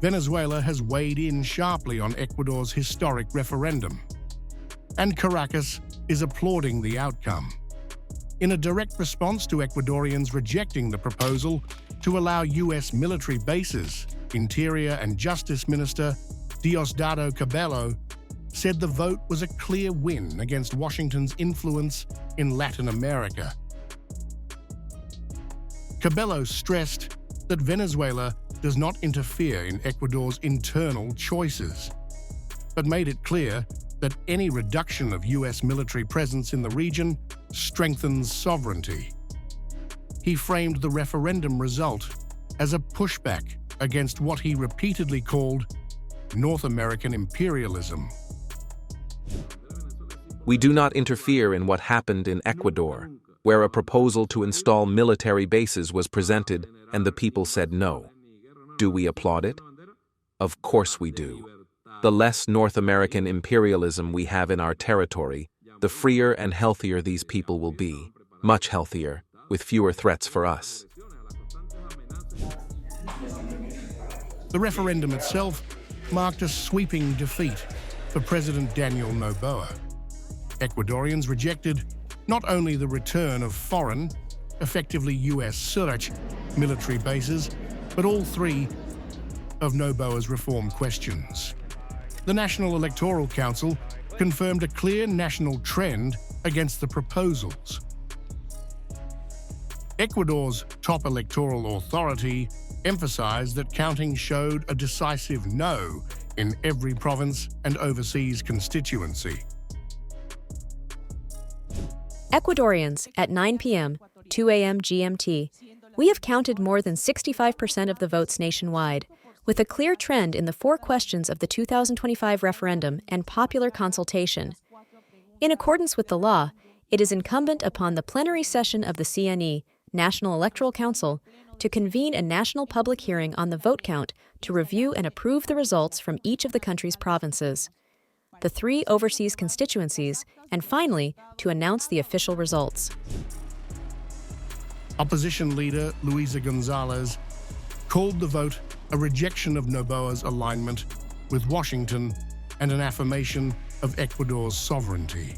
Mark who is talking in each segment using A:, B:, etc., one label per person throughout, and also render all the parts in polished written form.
A: Venezuela has weighed in sharply on Ecuador's historic referendum, and Caracas is applauding the outcome. In a direct response to Ecuadorians rejecting the proposal to allow U.S. military bases, Interior and Justice Minister Diosdado Cabello said the vote was a clear win against Washington's influence in Latin America. Cabello stressed that Venezuela does not interfere in Ecuador's internal choices, but made it clear that any reduction of U.S. military presence in the region strengthens sovereignty. He framed the referendum result as a pushback against what he repeatedly called North American imperialism.
B: We do not interfere in what happened in Ecuador, where a proposal to install military bases was presented and the people said no. Do we applaud it? Of course we do. The less North American imperialism we have in our territory, the freer and healthier these people will be, much healthier, with fewer threats for us.
A: The referendum itself marked a sweeping defeat for President Daniel Noboa. Ecuadorians rejected not only the return of foreign, effectively U.S. surge military bases, but all three of Noboa's reform questions. The National Electoral Council confirmed a clear national trend against the proposals. Ecuador's top electoral authority emphasized that counting showed a decisive no in every province and overseas constituency.
C: Ecuadorians, at 9 p.m., 2 a.m. GMT, we have counted more than 65% of the votes nationwide, with a clear trend in the 4 questions of the 2025 referendum and popular consultation. In accordance with the law, it is incumbent upon the plenary session of the CNE, National Electoral Council, to convene a national public hearing on the vote count to review and approve the results from each of the country's provinces, the 3 overseas constituencies, and finally, to announce the official results.
A: Opposition leader Luisa González called the vote a rejection of Noboa's alignment with Washington and an affirmation of Ecuador's sovereignty.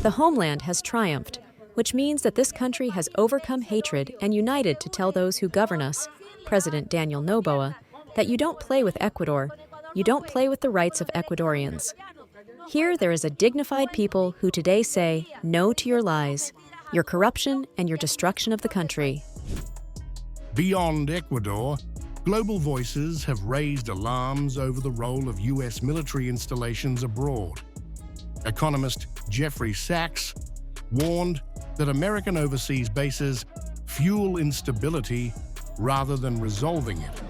C: The homeland has triumphed, which means that this country has overcome hatred and united to tell those who govern us, President Daniel Noboa, that you don't play with Ecuador, you don't play with the rights of Ecuadorians. Here there is a dignified people who today say no to your lies, your corruption, and your destruction of the country.
A: Beyond Ecuador, global voices have raised alarms over the role of U.S. military installations abroad. Economist Jeffrey Sachs warned that American overseas bases fuel instability rather than resolving it.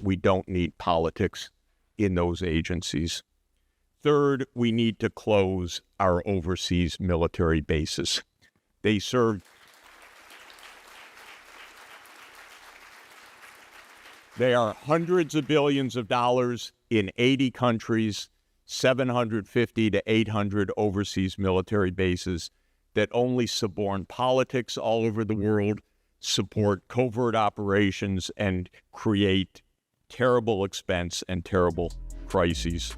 D: We don't need politics in those agencies. Third, we need to close our overseas military bases. They are hundreds of billions of dollars in 80 countries, 750 to 800 overseas military bases that only suborn politics all over the world, support covert operations, and create terrible expense and terrible crises.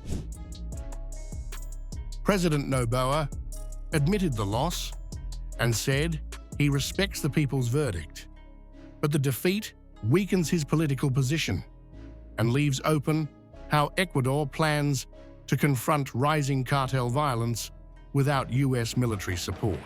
A: President Noboa admitted the loss and said he respects the people's verdict, but the defeat weakens his political position and leaves open how Ecuador plans to confront rising cartel violence without U.S. military support.